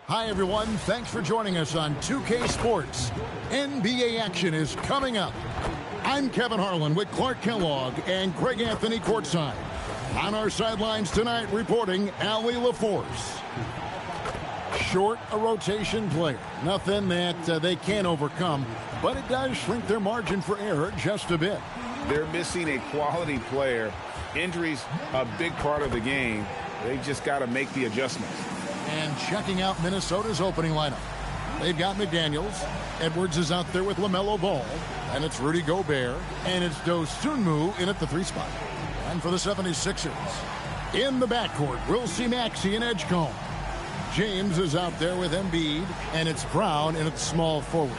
Hi, everyone. Thanks for joining us on 2K Sports. NBA action is coming up. I'm Kevin Harlan with Clark Kellogg and Greg Anthony courtside. On our sidelines tonight, reporting Allie LaForce. Short a rotation player. Nothing that they can't overcome, but it does shrink their margin for error just a bit. They're missing a quality player. Injuries a big part of the game. They just got to make the adjustments. And checking out Minnesota's opening lineup. They've got McDaniels. Edwards is out there with LaMelo Ball. And it's Rudy Gobert. And it's Dosunmu in at the 3 spot. And for the 76ers, in the backcourt, we'll see Maxey and Edgecombe. James is out there with Embiid. And it's Brown in at the small forward.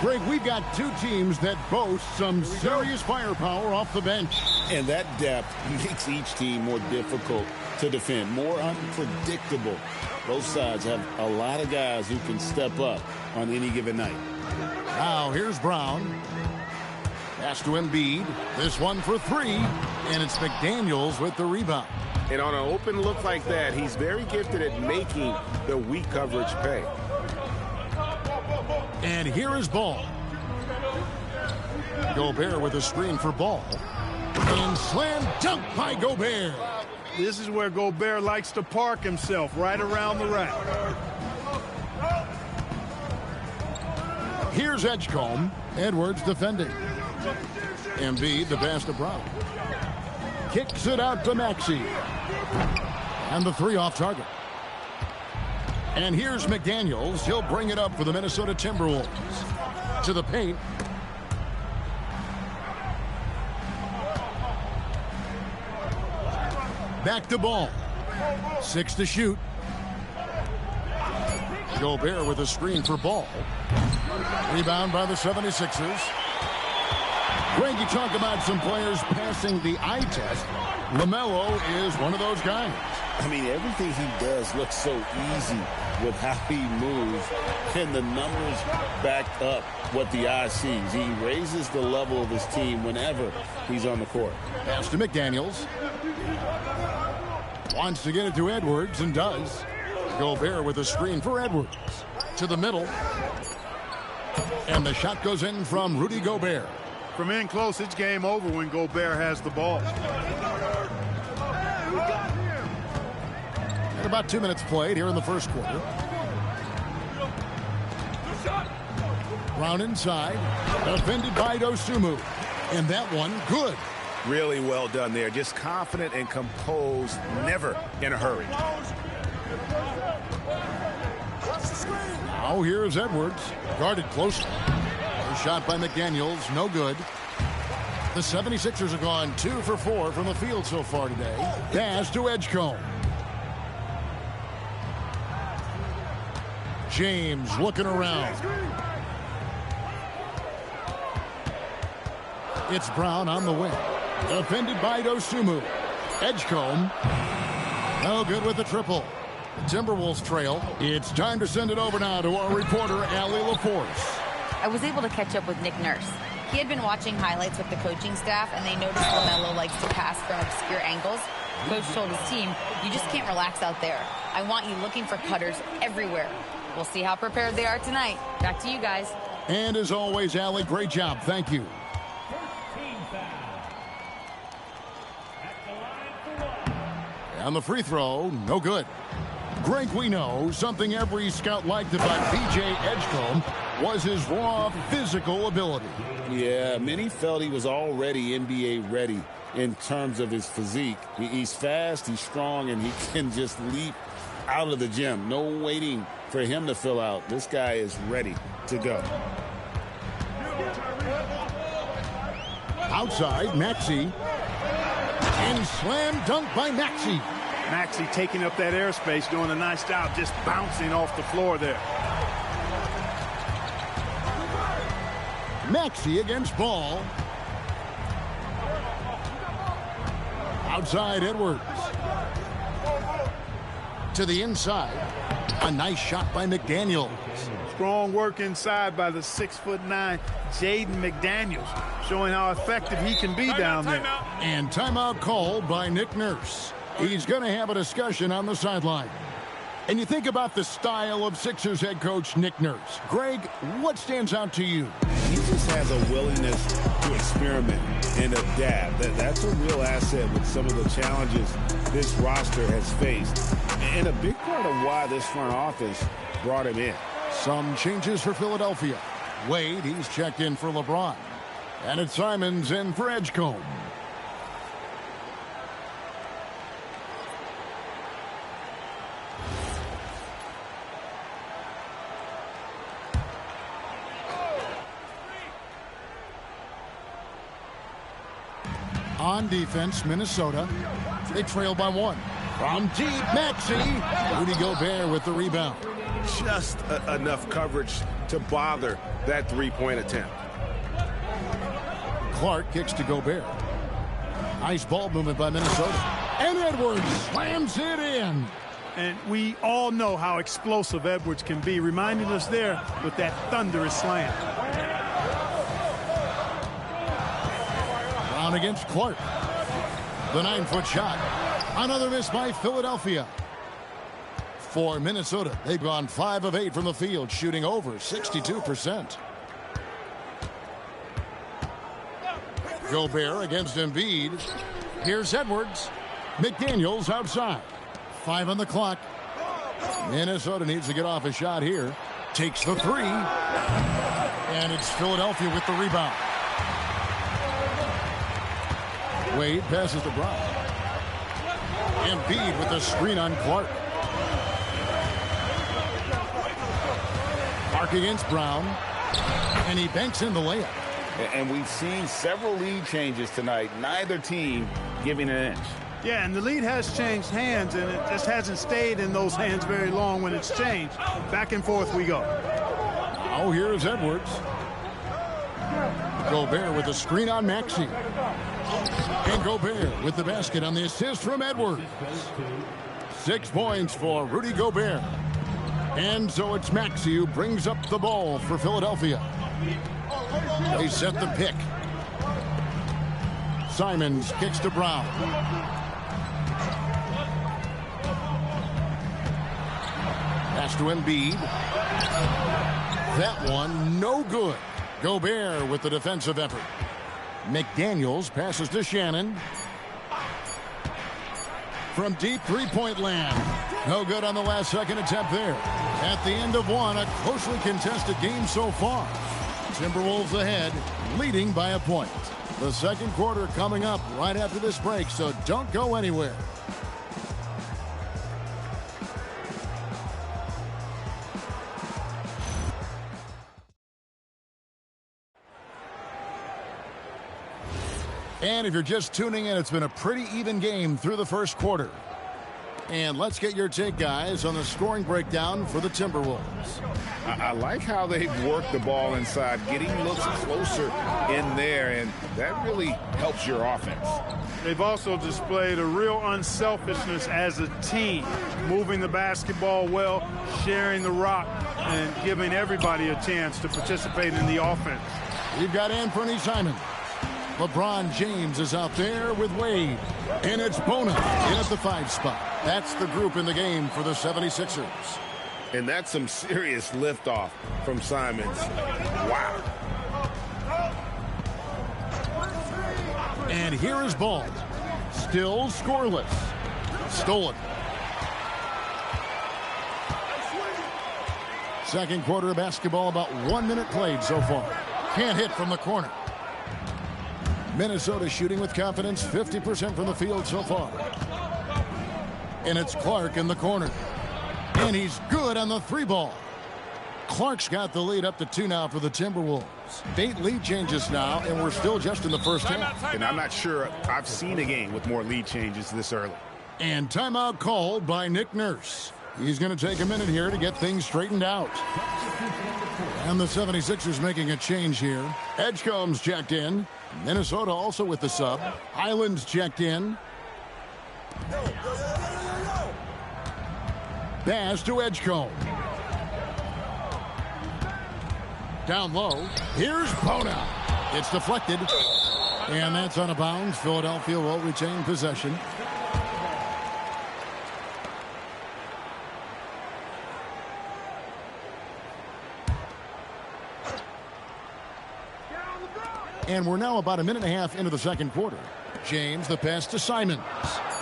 Greg, we've got two teams that boast some serious firepower off the bench. And that depth makes each team more difficult to defend, more unpredictable. Both sides have a lot of guys who can step up on any given night. Now here's Brown. Pass to Embiid. This one for 3. And it's McDaniels with the rebound. And on an open look like that, he's very gifted at making the weak coverage pay. And here is Ball. Gobert with a screen for Ball. And slam dunk by Gobert. This is where Gobert likes to park himself, right around the rack. Here's Edgecombe. Edwards defending. Embiid, the pass to Brown. Kicks it out to Maxey. And the 3 off target. And here's McDaniels. He'll bring it up for the Minnesota Timberwolves. To the paint. Back to Ball. 6 to shoot. Gobert with a screen for Ball. Rebound by the 76ers. Greg, you talk about some players passing the eye test. LaMelo is one of those guys. I mean, everything he does looks so easy with how he moves, and the numbers back up what the eye sees. He raises the level of his team whenever he's on the court. Pass to McDaniels. Wants to get it to Edwards and does. Gobert with a screen for Edwards. To the middle. And the shot goes in from Rudy Gobert. From in close, it's game over when Gobert has the ball. And about 2 minutes played here in the first quarter. Brown inside. Defended by Dosunmu. And that one, good. Really well done there. Just confident and composed, never in a hurry. Now here's Edwards. Guarded closely. A shot by McDaniels, no good. The 76ers have gone 2 for 4 from the field so far today. Pass to Edgecombe. James looking around. It's Brown on the wing. Defended by Dosunmu. Edgecombe. No good with the triple. The Timberwolves trail. It's time to send it over now to our reporter, Allie LaForce. I was able to catch up with Nick Nurse. He had been watching highlights with the coaching staff, and they noticed LaMelo likes to pass from obscure angles. Coach told his team, you just can't relax out there. I want you looking for cutters everywhere. We'll see how prepared they are tonight. Back to you guys. And as always, Allie, great job. Thank you. And the free throw, no good. Greg, we know something every scout liked about B.J. Edgecombe was his raw physical ability. Yeah, many felt he was already NBA ready in terms of his physique. He's fast, he's strong, and he can just leap out of the gym. No waiting for him to fill out. This guy is ready to go. Outside, Maxey. And slam dunk by Maxey. Maxey taking up that airspace, doing a nice job just bouncing off the floor there. Maxey against Ball. Outside, Edwards. To the inside. A nice shot by McDaniels. Strong work inside by the 6'9" Jaden McDaniels, showing how effective he can be down there. And timeout called by Nick Nurse. He's going to have a discussion on the sideline. And you think about the style of Sixers head coach Nick Nurse. Greg, what stands out to you? He just has a willingness to experiment and adapt. That's a real asset with some of the challenges this roster has faced. And a big part of why this front office brought him in. Some changes for Philadelphia. Wade, he's checked in for LeBron. And it's Simons in for Edgecombe. On defense, Minnesota. They trail by 1. From deep, Maxey. Rudy Gobert with the rebound. Just enough coverage to bother that three-point attempt. Clark kicks to Gobert. Nice ball movement by Minnesota. And Edwards slams it in. And we all know how explosive Edwards can be, reminding us there with that thunderous slam. Brown against Clark. The 9-foot shot. Another miss by Philadelphia. For Minnesota, they've gone 5 of 8 from the field, shooting over 62%. Gobert against Embiid. Here's Edwards. McDaniels outside. 5 on the clock. Minnesota needs to get off a shot here. Takes the 3. And it's Philadelphia with the rebound. Wade passes to Brown. Embiid with the screen on Clark. Clark against Brown. And he banks in the layup. And we've seen several lead changes tonight. Neither team giving an inch. Yeah, and the lead has changed hands, and it just hasn't stayed in those hands very long when it's changed. Back and forth we go. Now here's Edwards. Gobert with the screen on Maxey. And Gobert with the basket on the assist from Edwards. 6 points for Rudy Gobert. And so it's Maxey who brings up the ball for Philadelphia. They set the pick. Simons kicks to Brown. Pass to Embiid. That one no good. Gobert with the defensive effort. McDaniels passes to Shannon. From deep three-point land. No good on the last second attempt there. At the end of one, a closely contested game so far. Timberwolves ahead, leading by a point. The second quarter coming up right after this break, so don't go anywhere. And if you're just tuning in, it's been a pretty even game through the first quarter. And let's get your take, guys, on the scoring breakdown for the Timberwolves. I like how they've worked the ball inside, getting looks closer in there, and that really helps your offense. They've also displayed a real unselfishness as a team, moving the basketball well, sharing the rock, and giving everybody a chance to participate in the offense. We've got Anthony Simons. LeBron James is out there with Wade. And it's Bona in at the 5 spot. That's the group in the game for the 76ers. And that's some serious liftoff from Simons. Wow. And here is Ball. Still scoreless. Stolen. Second quarter of basketball, about 1 minute played so far. Can't hit from the corner. Minnesota shooting with confidence, 50% from the field so far. And it's Clark in the corner. And he's good on the 3-ball. Clark's got the lead up to 2 now for the Timberwolves. 8 lead changes now, and we're still just in the first half. And I'm not sure I've seen a game with more lead changes this early. And timeout called by Nick Nurse. He's going to take a minute here to get things straightened out. And the 76ers making a change here. Edgecombe's checked in. Minnesota also with the sub. Highland's checked in. Pass to Edgecombe. Down low. Here's Bona. It's deflected. And that's out of bounds. Philadelphia will retain possession. And we're now about a minute and a half into the second quarter. James, the pass to Simons.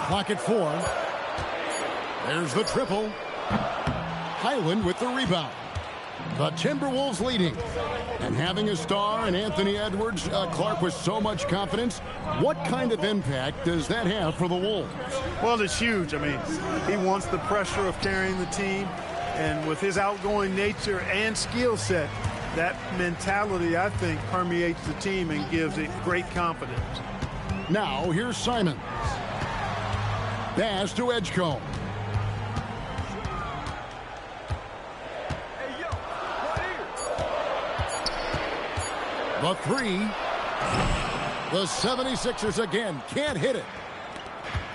Clock at 4. There's the triple. Highland with the rebound. The Timberwolves leading. And having a star in Anthony Edwards, Clark, with so much confidence, what kind of impact does that have for the Wolves? Well, it's huge. I mean, he wants the pressure of carrying the team. And with his outgoing nature and skill set, that mentality, I think, permeates the team and gives it great confidence. Now, here's Simons. Pass to Edgecombe. The 3. The 76ers again can't hit it.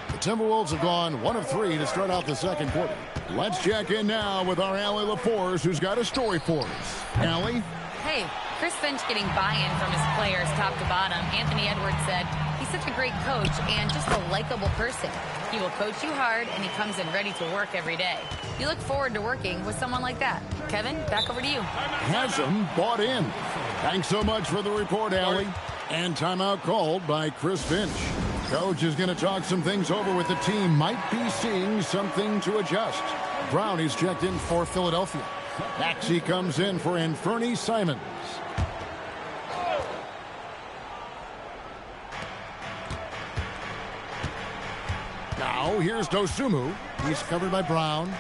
The Timberwolves have gone 1 of 3 to start out the second quarter. Let's check in now with our Allie LaForce, who's got a story for us. Allie? Hey, Chris Finch getting buy-in from his players top to bottom. Anthony Edwards said he's such a great coach and just a likable person. He will coach you hard, and he comes in ready to work every day. You look forward to working with someone like that. Kevin, back over to you. Has him bought in. Thanks so much for the report, Allie. And timeout called by Chris Finch. Coach is going to talk some things over with the team. Might be seeing something to adjust. Brown is checked in for Philadelphia. Maxey comes in for Anthony Simons. Now here's Dosunmu. He's covered by Brown.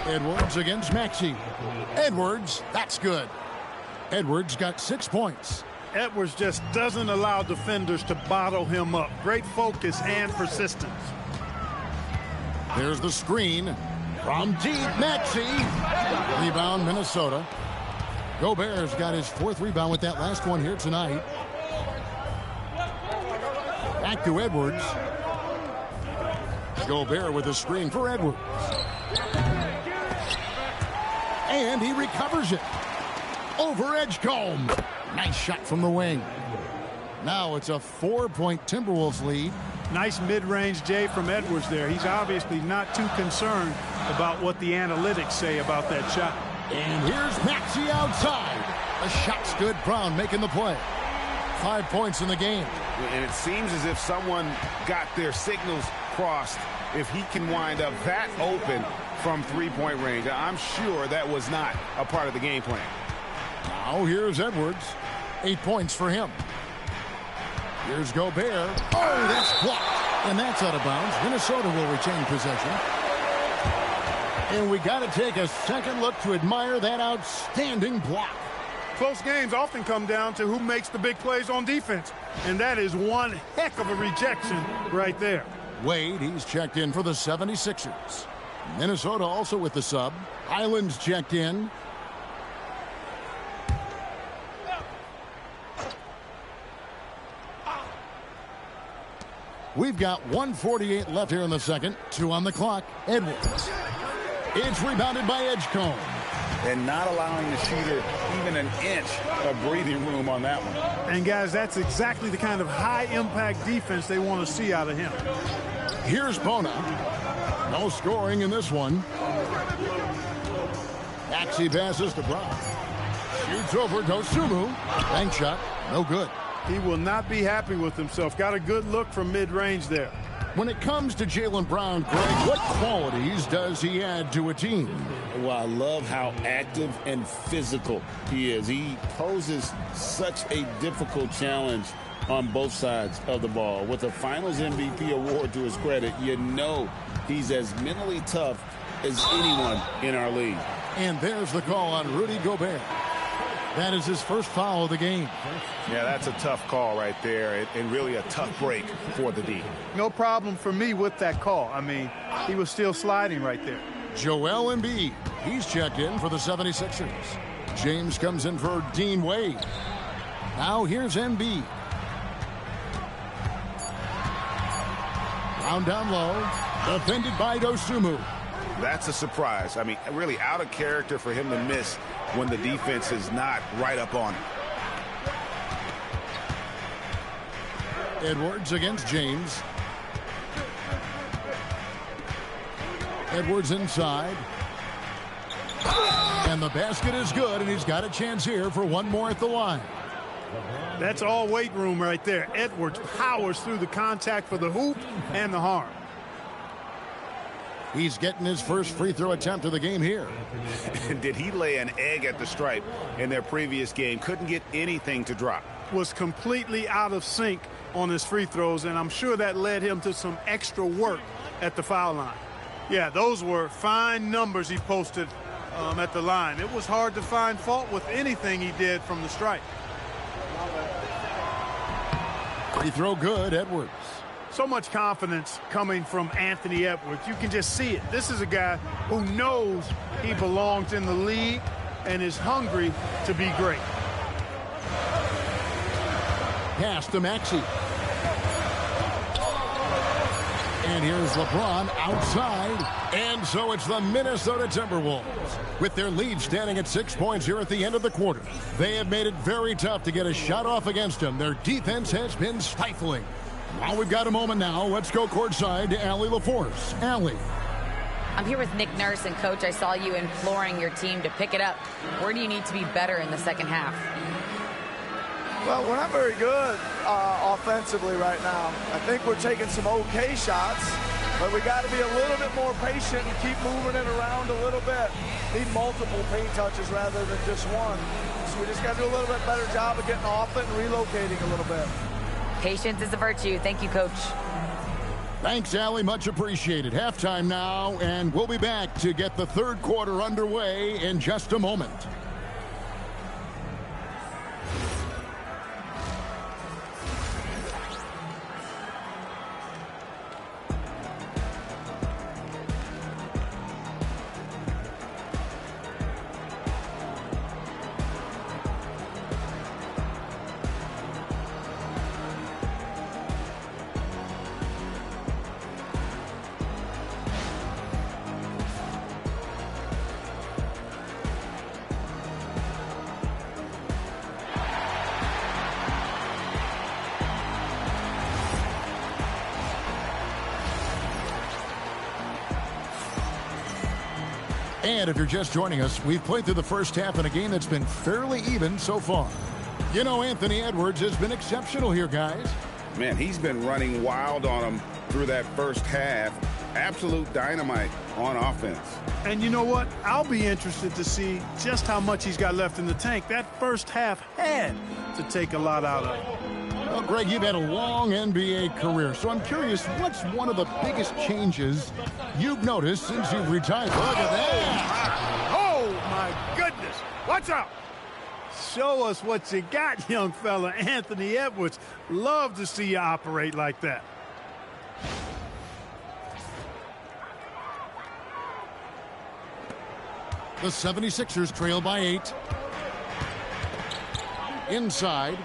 Edwards against Maxey. Edwards, that's good. Edwards got 6 points. Edwards just doesn't allow defenders to bottle him up. Great focus and persistence. There's the screen from deep. Maxey. Rebound, Minnesota. Gobert's got his 4th rebound with that last one here tonight. Back to Edwards. Gobert with a screen for Edwards. And he recovers it. Over Edgecombe. Nice shot from the wing. Now it's a 4-point Timberwolves lead. Nice mid-range Jay from Edwards there. He's obviously not too concerned about what the analytics say about that shot. And here's Maxey outside. The shot's good. Brown making the play. 5 points in the game. And it seems as if someone got their signals crossed. If he can wind up that open from 3-point range, I'm sure that was not a part of the game plan. Now here's Edwards. 8 points for him. Here's Gobert. Oh, that's blocked. And that's out of bounds. Minnesota will retain possession. And we got to take a second look to admire that outstanding block. Close games often come down to who makes the big plays on defense. And that is one heck of a rejection right there. Wade, he's checked in for the 76ers. Minnesota also with the sub. Highland's checked in. We've got 1:48 left here in the second. 2 on the clock. Edwards. It's rebounded by Edgecombe. And not allowing the shooter even an inch of breathing room on that one. And, guys, that's exactly the kind of high-impact defense they want to see out of him. Here's Bona. No scoring in this one. Maxey passes to Brown. Shoots over Dosunmu. Bank shot. No good. He will not be happy with himself. Got a good look from mid-range there. When it comes to Jaylen Brown, Greg, what qualities does he add to a team? Well, I love how active and physical he is. He poses such a difficult challenge on both sides of the ball. With a Finals MVP award to his credit, you know he's as mentally tough as anyone in our league. And there's the call on Rudy Gobert. That is his first foul of the game. Yeah, that's a tough call right there, and really a tough break for the D. No problem for me with that call. I mean, he was still sliding right there. Joel Embiid, he's checked in for the 76ers. James comes in for Dean Wade. Now here's Embiid. Round down low, defended by Dosunmu. That's a surprise. I mean, really out of character for him to miss when the defense is not right up on him. Edwards against James. Edwards inside. And the basket is good, and he's got a chance here for one more at the line. That's all weight room right there. Edwards powers through the contact for the hoop and the harm. He's getting his first free throw attempt of the game here. Did he lay an egg at the stripe in their previous game? Couldn't get anything to drop. Was completely out of sync on his free throws, and I'm sure that led him to some extra work at the foul line. Yeah, those were fine numbers he posted at the line. It was hard to find fault with anything he did from the stripe. Free throw good, Edwards. So much confidence coming from Anthony Edwards. You can just see it. This is a guy who knows he belongs in the league and is hungry to be great. Pass to Maxey. And here's LeBron outside. And so it's the Minnesota Timberwolves. With their lead standing at 6 points here at the end of the quarter. They have made it very tough to get a shot off against them. Their defense has been stifling. Well, we've got a moment now. Let's go courtside to Allie LaForce. Allie. I'm here with Nick Nurse, and Coach, I saw you imploring your team to pick it up. Where do you need to be better in the second half? Well, we're not very good offensively right now. I think we're taking some okay shots, but we got to be a little bit more patient and keep moving it around a little bit. Need multiple paint touches rather than just one. So we just got to do a little bit better job of getting off it and relocating a little bit. Patience is a virtue. Thank you, Coach. Thanks, Allie. Much appreciated. Halftime now, and we'll be back to get the third quarter underway in just a moment. And if you're just joining us, we've played through the first half in a game that's been fairly even so far. You know, Anthony Edwards has been exceptional here, guys. Man, he's been running wild on them through that first half. Absolute dynamite on offense. And you know what? I'll be interested to see just how much he's got left in the tank. That first half had to take a lot out of it. Well, Greg, you've had a long NBA career, so I'm curious, what's one of the biggest changes you've noticed since you've retired? Look at that! Oh, my goodness. Watch out. Show us what you got, young fella. Anthony Edwards. Love to see you operate like that. The 76ers trail by 8. Inside.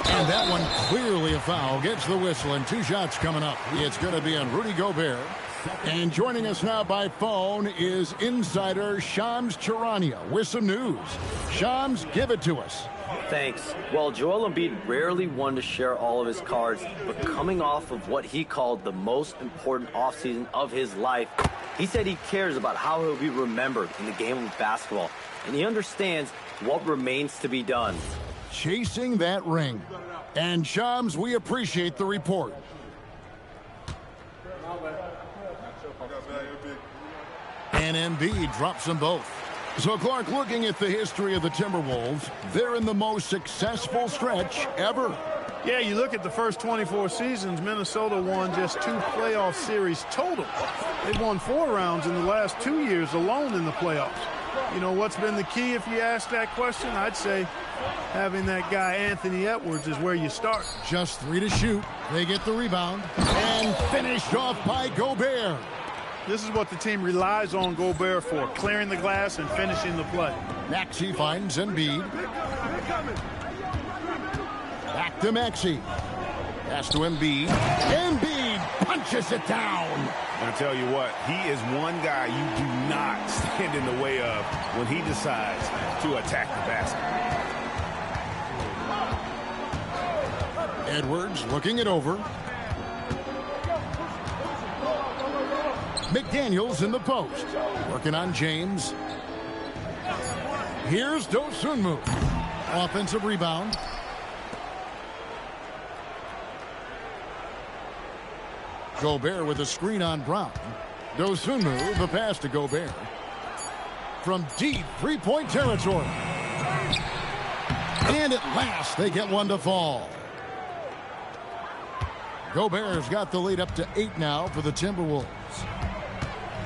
And that one clearly a foul. Gets the whistle, and 2 shots coming up. It's going to be on Rudy Gobert. And joining us now by phone is insider Shams Charania with some news. Shams, give it to us. Thanks. Well, Joel Embiid rarely wanted to share all of his cards, but coming off of what he called the most important offseason of his life, he said he cares about how he'll be remembered in the game of basketball, and he understands what remains to be done. Chasing that ring. And Shams, we appreciate the report. And Embiid drops them both. So, Clark, looking at the history of the Timberwolves, they're in the most successful stretch ever. Yeah, you look at the first 24 seasons, Minnesota won just 2 playoff series total. They've won 4 rounds in the last 2 years alone in the playoffs. You know, what's been the key if you ask that question? I'd say having that guy Anthony Edwards is where you start. Just 3 to shoot. They get the rebound. And finished off by Gobert. This is what the team relies on Gobert for, clearing the glass and finishing the play. Maxey finds Embiid. Back to Maxey. Pass to Embiid. Embiid punches it down. I tell you what, he is one guy you do not stand in the way of when he decides to attack the basket. Edwards looking it over. McDaniels in the post. Working on James. Here's Dosunmu. Offensive rebound. Gobert with a screen on Brown. Dosunmu, the pass to Gobert. From deep three-point territory. And at last, they get one to fall. Gobert's got the lead up to 8 now for the Timberwolves.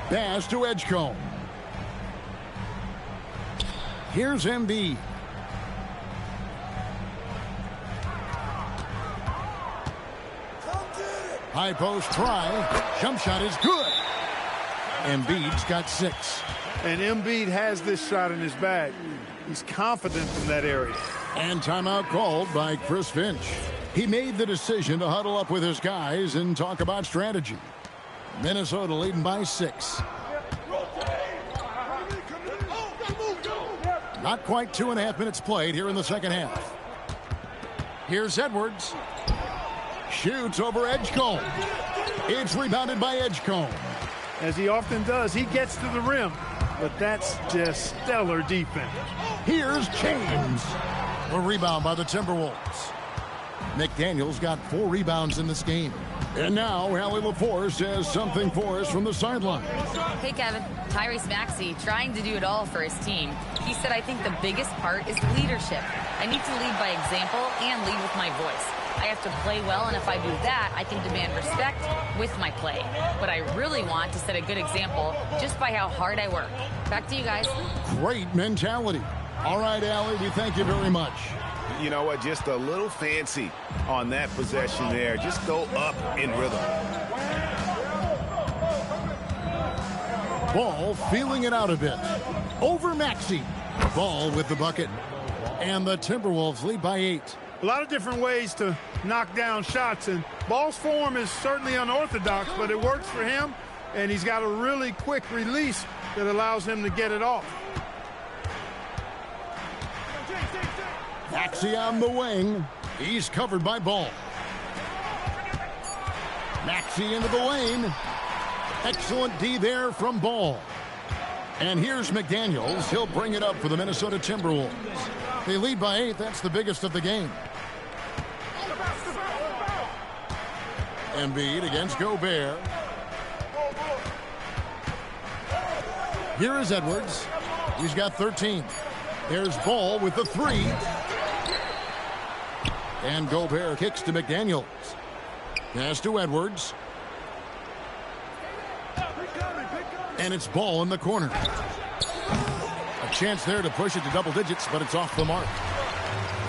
Pass to Edgecombe. Here's Embiid. High post try. Jump shot is good. Embiid's got 6. And Embiid has this shot in his bag. He's confident in that area. And timeout called by Chris Finch. He made the decision to huddle up with his guys and talk about strategy. Minnesota leading by 6. Not quite 2.5 minutes played here in the second half. Here's Edwards. Shoots over Edgecombe. It's rebounded by Edgecombe. As he often does, he gets to the rim. But that's just stellar defense. Here's James. A rebound by the Timberwolves. McDaniels got 4 rebounds in this game. And now, Allie LaForce has something for us from the sideline. Hey, Kevin. Tyrese Maxey trying to do it all for his team. He said, I think the biggest part is leadership. I need to lead by example and lead with my voice. I have to play well, and if I do that, I can demand respect with my play. But I really want to set a good example just by how hard I work. Back to you guys. Great mentality. All right, Allie, we thank you very much. You know what? Just a little fancy on that possession there. Just go up in rhythm. Ball feeling it out a bit. Over Maxey. Ball with the bucket. And the Timberwolves lead by 8. A lot of different ways to knock down shots, and Ball's form is certainly unorthodox, but it works for him, and he's got a really quick release that allows him to get it off. Maxey on the wing. He's covered by Ball. Maxey into the lane. Excellent D there from Ball. And here's McDaniels. He'll bring it up for the Minnesota Timberwolves. They lead by 8. That's the biggest of the game. Embiid against Gobert. Here is Edwards. He's got 13. There's Ball with the 3. And Gobert kicks to McDaniels. Pass to Edwards. And it's Ball in the corner. A chance there to push it to double digits, but it's off the mark.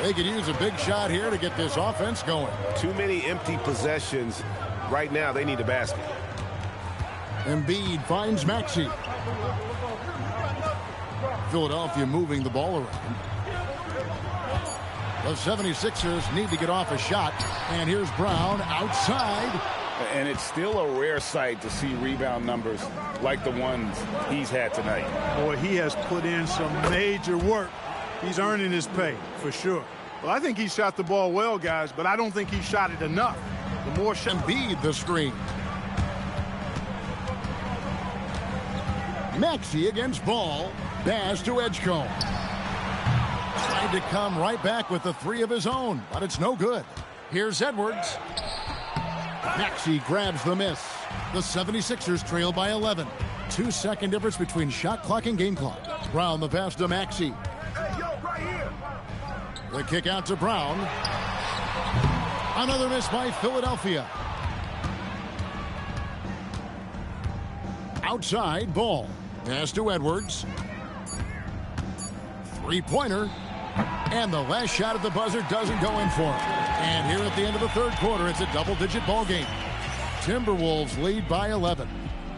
They could use a big shot here to get this offense going. Too many empty possessions. Right now, they need a basket. Embiid finds Maxey. Philadelphia moving the ball around. The 76ers need to get off a shot. And here's Brown outside. And it's still a rare sight to see rebound numbers like the ones he's had tonight. Boy, he has put in some major work. He's earning his pay, for sure. Well, I think he shot the ball well, guys, but I don't think he shot it enough. The more shot. Embiid the screen. Maxey against Ball. Pass to Edgecombe. Tried to come right back with the 3 of his own, but it's no good. Here's Edwards. Maxey grabs the miss. The 76ers trail by 11. 2-second difference between shot clock and game clock. Brown the pass to Maxey. The kick out to Brown. Another miss by Philadelphia. Outside, Ball. Pass to Edwards. Three-pointer. And the last shot at the buzzer doesn't go in for him. And here at the end of the third quarter, it's a double-digit ball game. Timberwolves lead by 11.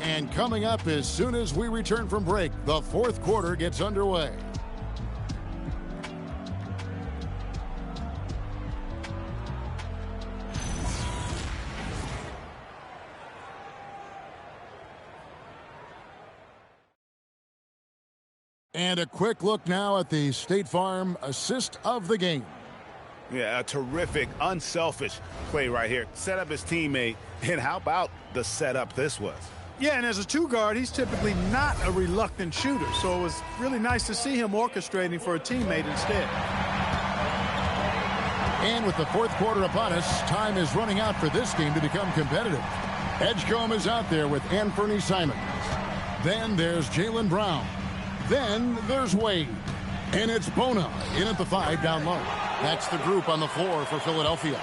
And coming up as soon as we return from break, the fourth quarter gets underway. And a quick look now at the State Farm assist of the game. Yeah, a terrific, unselfish play right here. Set up his teammate, and how about the setup this was? Yeah, and as a two guard, he's typically not a reluctant shooter. So it was really nice to see him orchestrating for a teammate instead. And with the fourth quarter upon us, time is running out for this game to become competitive. Edgecombe is out there with Anthony Simons. Then there's Jaylen Brown. Then there's Wade. And it's Bona in at the 5 down low. That's the group on the floor for Philadelphia.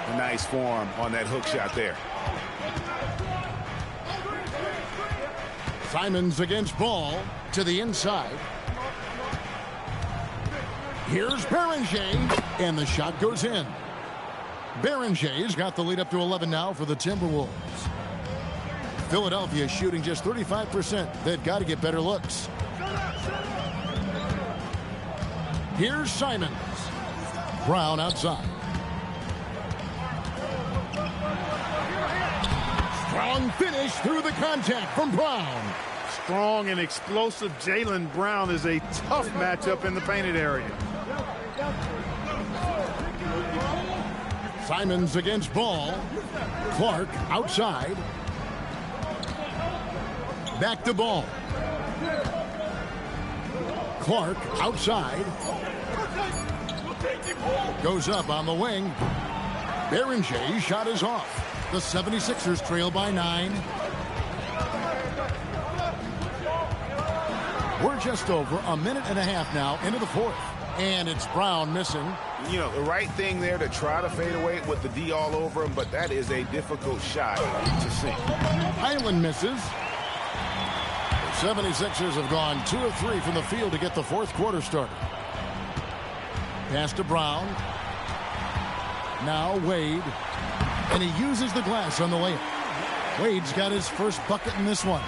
A nice form on that hook shot there. Simons against Ball to the inside. Here's Beringer, and the shot goes in. Berenger's got the lead up to 11 now for the Timberwolves. Philadelphia shooting just 35%. They've got to get better looks. Here's Simons. Brown outside. Strong finish through the contact from Brown. Strong and explosive Jaylen Brown is a tough matchup in the painted area. Simons against Ball. Clark outside. Back to Ball. Clark outside. Goes up on the wing. Berenger's shot is off. The 76ers trail by 9. We're just over a minute and a half now into the fourth. And it's Brown missing. You know, the right thing there to try to fade away with the D all over him, but that is a difficult shot to sink. Highland misses. The 76ers have gone 2 of 3 from the field to get the fourth quarter started. Pass to Brown. Now Wade. And he uses the glass on the layup. Wade's got his first bucket in this one.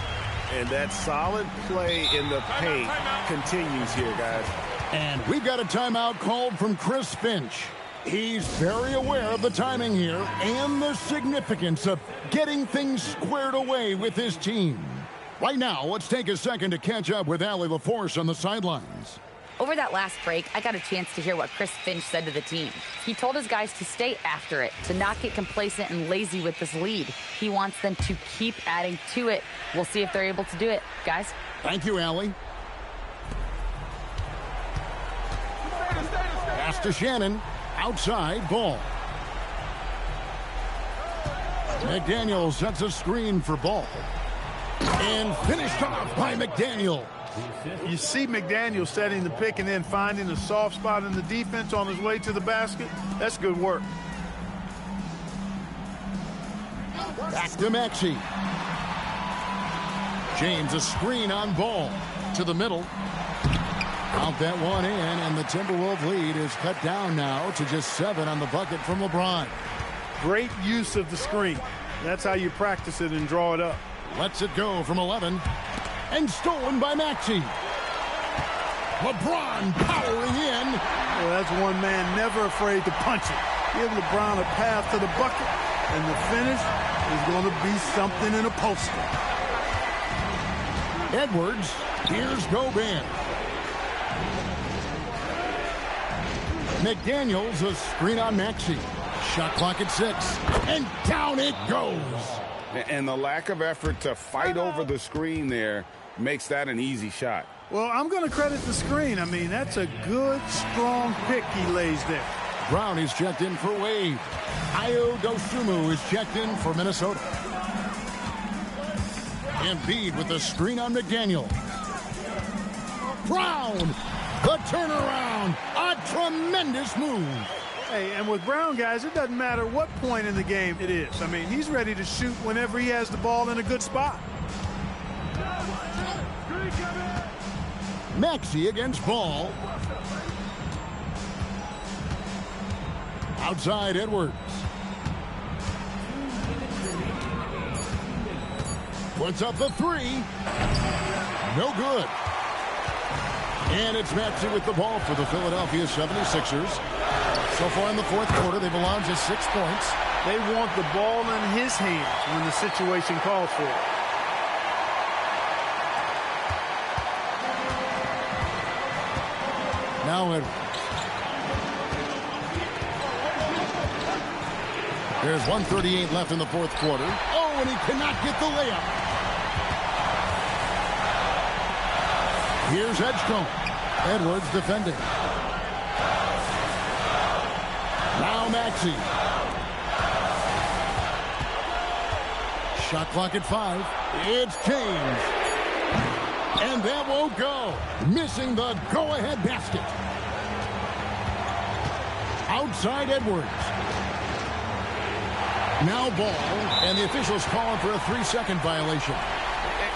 And that solid play in the paint continues here, guys. And we've got a timeout called from Chris Finch. He's very aware of the timing here and the significance of getting things squared away with his team. Right now, let's take a second to catch up with Allie LaForce on the sidelines. Over that last break, I got a chance to hear what Chris Finch said to the team. He told his guys to stay after it, to not get complacent and lazy with this lead. He wants them to keep adding to it. We'll see if they're able to do it. Guys? Thank you, Allie. Pass to Shannon. Outside, Ball. McDaniel sets a screen for Ball. And finished off by McDaniel. You see McDaniel setting the pick and then finding a soft spot in the defense on his way to the basket. That's good work. Back to Maxey. James a screen on Ball. To the middle. Count that one in, and the Timberwolves lead is cut down now to just 7 on the bucket from LeBron. Great use of the screen. That's how you practice it and draw it up. Lets it go from 11. And stolen by Maxey. LeBron powering in. Well, that's one man never afraid to punch it. Give LeBron a path to the bucket, and the finish is going to be something in a poster. Edwards. Here's Gobert. McDaniels a screen on Maxey. Shot clock at 6. And down it goes. And the lack of effort to fight over the screen there makes that an easy shot. Well, I'm going to credit the screen. I mean, that's a good, strong pick he lays there. Brown is checked in for Wade. Ayo Dosunmu is checked in for Minnesota. Embiid with the screen on McDaniel. Brown, the turnaround, a tremendous move. Hey, and with Brown, guys, it doesn't matter what point in the game it is. I mean, he's ready to shoot whenever he has the ball in a good spot. Maxey against Ball. Outside Edwards. Puts up the 3. No good. And it's Maxey with the ball for the Philadelphia 76ers. So far in the fourth quarter, they've allowed just 6 points. They want the ball in his hands when the situation calls for it. Now Edwards. There's 1:38 left in the fourth quarter. Oh, and he cannot get the layup. Here's Edgecombe. Edwards defending. Now Maxey. Shot clock at 5. It's James. And that won't go. Missing the go-ahead basket. Outside Edwards. Now ball, and the officials calling for a 3-second violation.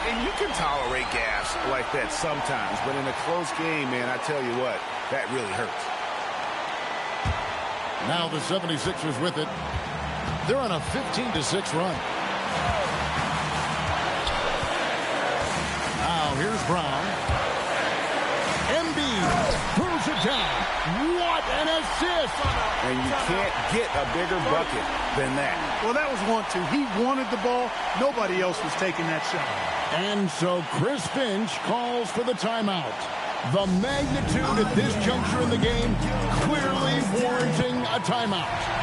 And you can tolerate gas like that sometimes, but in a close game, man, I tell you what, that really hurts. Now the 76ers with it. They're on a 15-6 run. Now here's Brown. Embiid throws it down. What an assist! And you can't get a bigger bucket than that. Well, that was 1-2. He wanted the ball. Nobody else was taking that shot. And so Chris Finch calls for the timeout. The magnitude at this juncture in the game clearly warranting a timeout.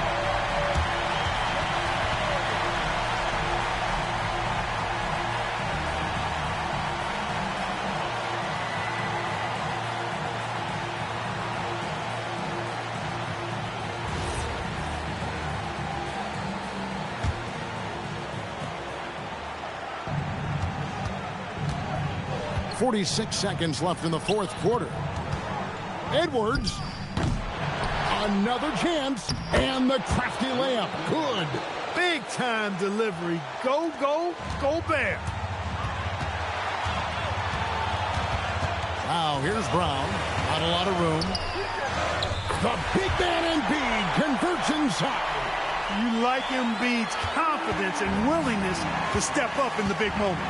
.46 seconds left in the fourth quarter. Edwards. Another chance. And the crafty layup. Good. Big time delivery. Go, go, go Bear. Now here's Brown. Not a lot of room. The big man Embiid converts inside. You like Embiid's confidence and willingness to step up in the big moment.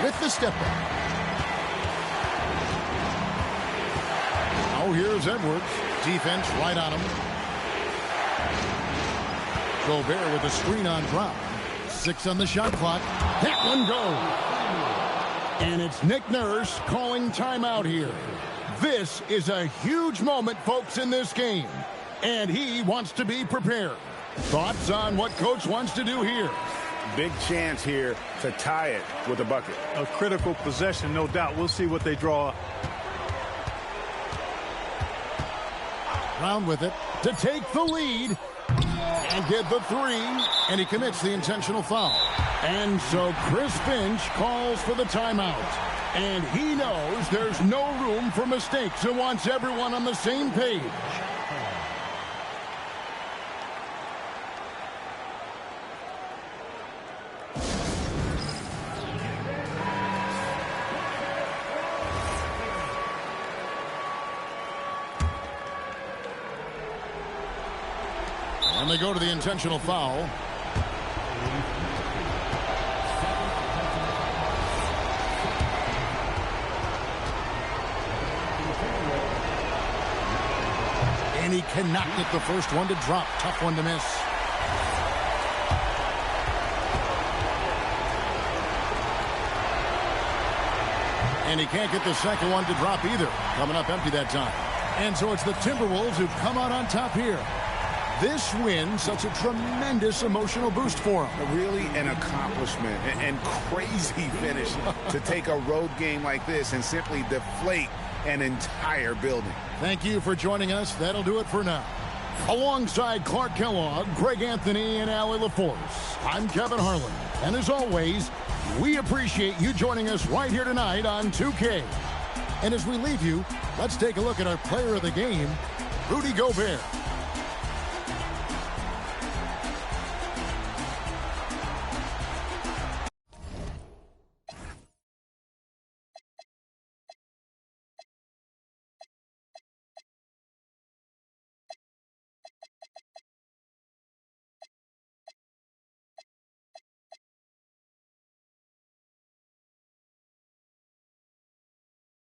With the step back. Oh, here's Edwards. Defense right on him. Gobert with a screen on Brown. 6 on the shot clock. That one goes. And it's Nick Nurse calling timeout here. This is a huge moment, folks, in this game. And he wants to be prepared. Thoughts on what Coach wants to do here? Big chance here to tie it with a bucket. A critical possession, no doubt. We'll see what they draw up. Brown with it to take the lead and get the 3, and he commits the intentional foul. And so Chris Finch calls for the timeout. And he knows there's no room for mistakes and wants everyone on the same page. And they go to the intentional foul. And he cannot get the first one to drop. Tough one to miss. And he can't get the second one to drop either. Coming up empty that time. And so it's the Timberwolves who've come out on top here. This win, such a tremendous emotional boost for him. Really an accomplishment and crazy finish to take a road game like this and simply deflate an entire building. Thank you for joining us. That'll do it for now. Alongside Clark Kellogg, Greg Anthony, and Allie LaForce, I'm Kevin Harlan. And as always, we appreciate you joining us right here tonight on 2K. And as we leave you, let's take a look at our player of the game, Rudy Gobert.